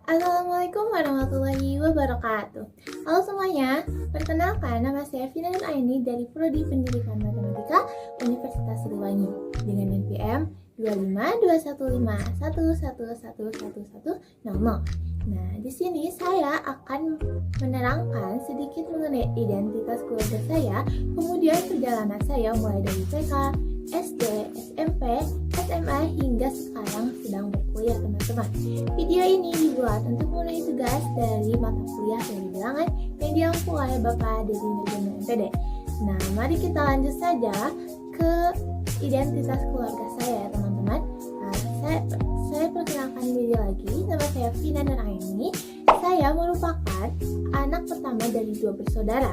Assalamualaikum warahmatullahi wabarakatuh. Halo semuanya, perkenalkan nama saya Vina Nur Aini dari Prodi Pendidikan Matematika Universitas Siliwangi dengan NPM 2521511111100. Nah, di sini saya akan menerangkan sedikit mengenai identitas keluarga saya, kemudian perjalanan saya mulai dari TK, SD, SMP, SMA hingga sekarang sedang berkuliah teman-teman. Video ini dibuat untuk memenuhi tugas dari mata kuliah dari bilangan yang diampu oleh Bapak Dedi Nurjana MPD. Nah, mari kita lanjut saja ke identitas keluarga saya ya teman-teman. Nah, saya perkenalkan diri lagi, nama saya Vina Nur Aini. Saya merupakan anak pertama dari 2 bersaudara.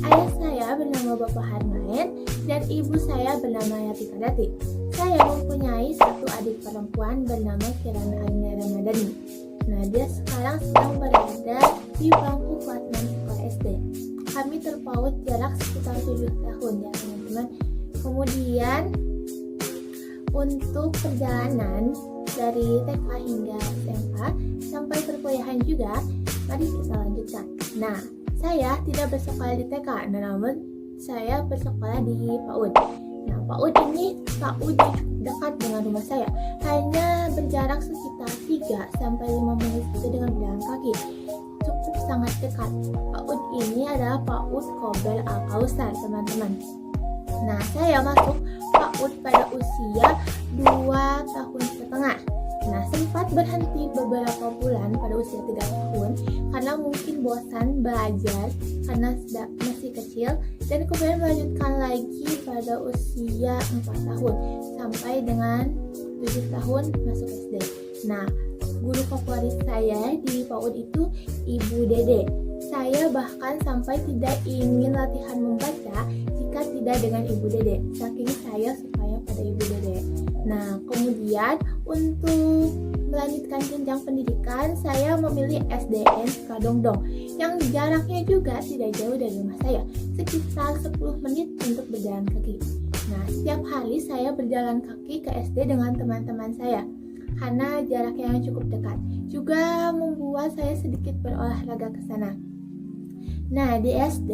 Ayah saya bernama Bapak Harmaen dan ibu saya bernama Yati Kadati. Saya mempunyai 1 adik perempuan bernama Kirana Aina Ramadhani. Nah, dia sekarang sedang berada di bangku kelas 6 sekolah SD. Kami terpaut jarak sekitar 7 tahun ya teman-teman. Kemudian untuk perjalanan dari TK hingga SMA sampai perkuliahan juga, mari kita lanjutkan. Nah, saya tidak bersekolah di TK, namun saya bersekolah di PAUD. Nah, PAUD ini PAUD dekat dengan rumah saya, hanya berjarak sekitar 3-5 menit saja dengan berjalan kaki. Cukup sangat dekat. PAUD ini adalah PAUD Kobel Al-Kausar, teman-teman. Nah, saya masuk PAUD pada usia 2,5 tahun. Nah, sempat berhenti beberapa bulan pada usia 3 tahun karena mungkin bosan belajar karena masih kecil, dan kemudian melanjutkan lagi pada usia 4 tahun sampai dengan 7 tahun masuk SD. Nah, guru favorit saya di PAUD itu Ibu Dede. Saya bahkan sampai tidak ingin latihan membaca jika tidak dengan Ibu Dede, saking saya sukanya pada Ibu Dede. Nah, kemudian untuk melanjutkan jenjang pendidikan, saya memilih SDN Sukadongdong yang jaraknya juga tidak jauh dari rumah saya, sekitar 10 menit untuk berjalan kaki. Nah, setiap hari saya berjalan kaki ke SD dengan teman-teman saya karena jaraknya yang cukup dekat. Juga membuat saya sedikit berolahraga ke sana. Nah, di SD,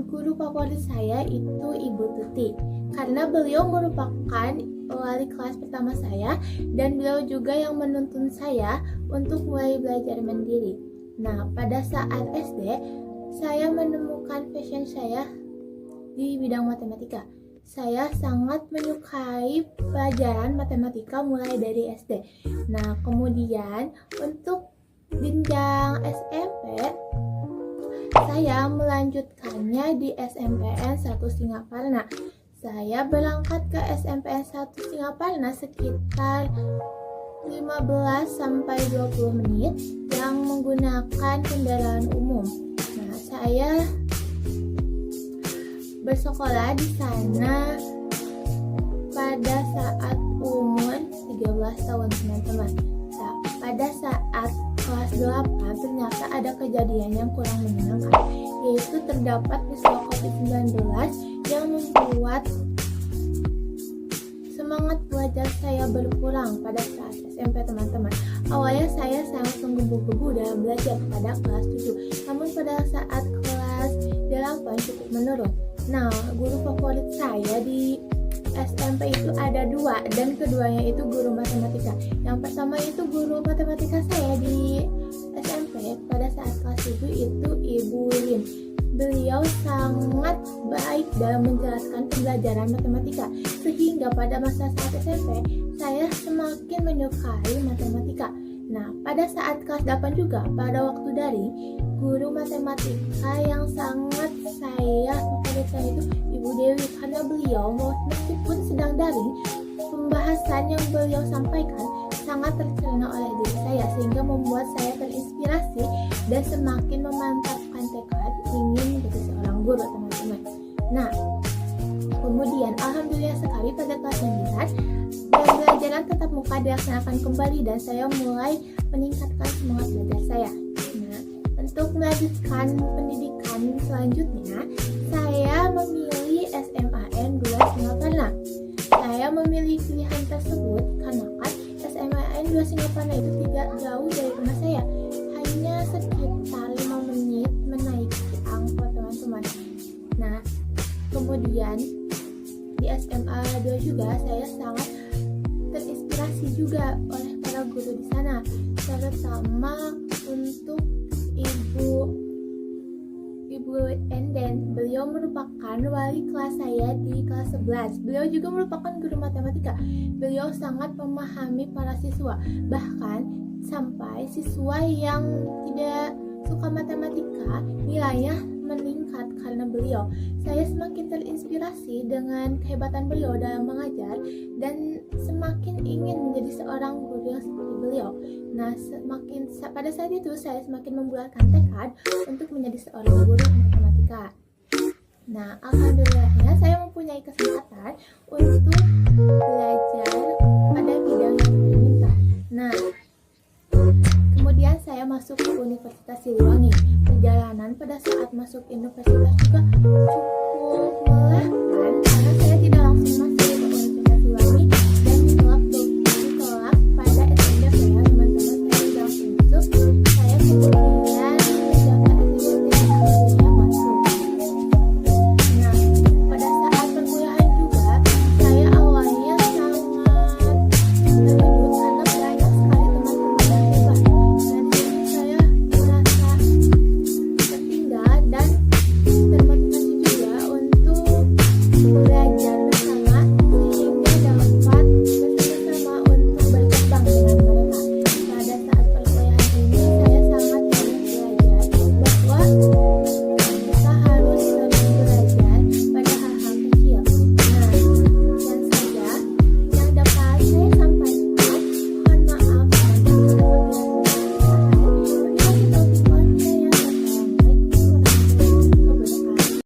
guru favorit saya itu Ibu Tuti karena beliau merupakan wali kelas pertama saya dan beliau juga yang menuntun saya untuk mulai belajar mandiri. Nah, pada saat SD, saya menemukan passion saya di bidang matematika. Saya sangat menyukai pelajaran matematika mulai dari SD. Nah, kemudian untuk jenjang SMP, saya melanjutkannya di SMPN 1 Singaparna. Saya berangkat ke SMPN 1 Singaparna sekitar 15-20 menit yang menggunakan kendaraan umum. Nah, saya bersekolah di sana pada saat umur 13 tahun teman-teman. Nah, pada saat kelas 8 ternyata ada kejadian yang kurang menyenangkan, yaitu terdapat peristiwa COVID-19 yang membuat semangat belajar saya berkurang pada saat SMP teman-teman. Awalnya saya sangat menggebu-gebu dalam belajar pada kelas 7, namun pada saat kelas 8 cukup menurun. Nah, guru favorit saya di SMP itu ada 2, dan keduanya itu guru matematika. Yang pertama itu guru matematika saya di SMP pada saat kelas 7 itu Ibu Lim. Beliau sangat baik dalam menjelaskan pembelajaran matematika, sehingga pada masa saat SMP saya semakin menyukai matematika. Nah, pada saat kelas 8 juga, pada waktu daring, guru matematika yang sangat saya favoritkan itu Ibu Dewi, karena beliau meskipun sedang daring, pembahasan yang beliau sampaikan sangat tercerna oleh diri saya, sehingga membuat saya terinspirasi dan semakin memantapkan tekad ingin menjadi seorang guru teman-teman. Nah, kemudian alhamdulillah sekali pada kelas 9 pembelajaran tatap muka dilaksanakan kembali dan saya mulai meningkatkan semangat belajar saya. Nah, untuk melanjutkan pendidikan selanjutnya, saya memilih SMAN 2 Singaparna. Saya memilih pilihan tersebut karena kan SMAN PTN 2 Singaparna itu tidak jauh dari rumah saya, hanya sekitar 5 menit menaiki angkot teman-teman. Nah, kemudian di SMA 2 juga saya sangat terinspirasi juga oleh para guru di sana, terutama untuk Ibu Enden. Beliau merupakan wali kelas saya di kelas 11. Beliau juga merupakan guru matematika. Beliau sangat memahami para siswa, bahkan sampai siswa yang tidak suka matematika nilainya meningkat karena beliau. Saya semakin terinspirasi dengan kehebatan beliau dalam mengajar dan semakin ingin menjadi seorang guru yang seperti beliau. Nah, pada saat itu saya semakin membulatkan tekad untuk menjadi seorang guru matematika. Nah, alhamdulillahnya saya mempunyai kesempatan untuk belajar pada bidang yang diminta. Nah, kemudian saya masuk ke Universitas Siliwangi. Perjalanan pada saat masuk universitas juga cukup melelahkan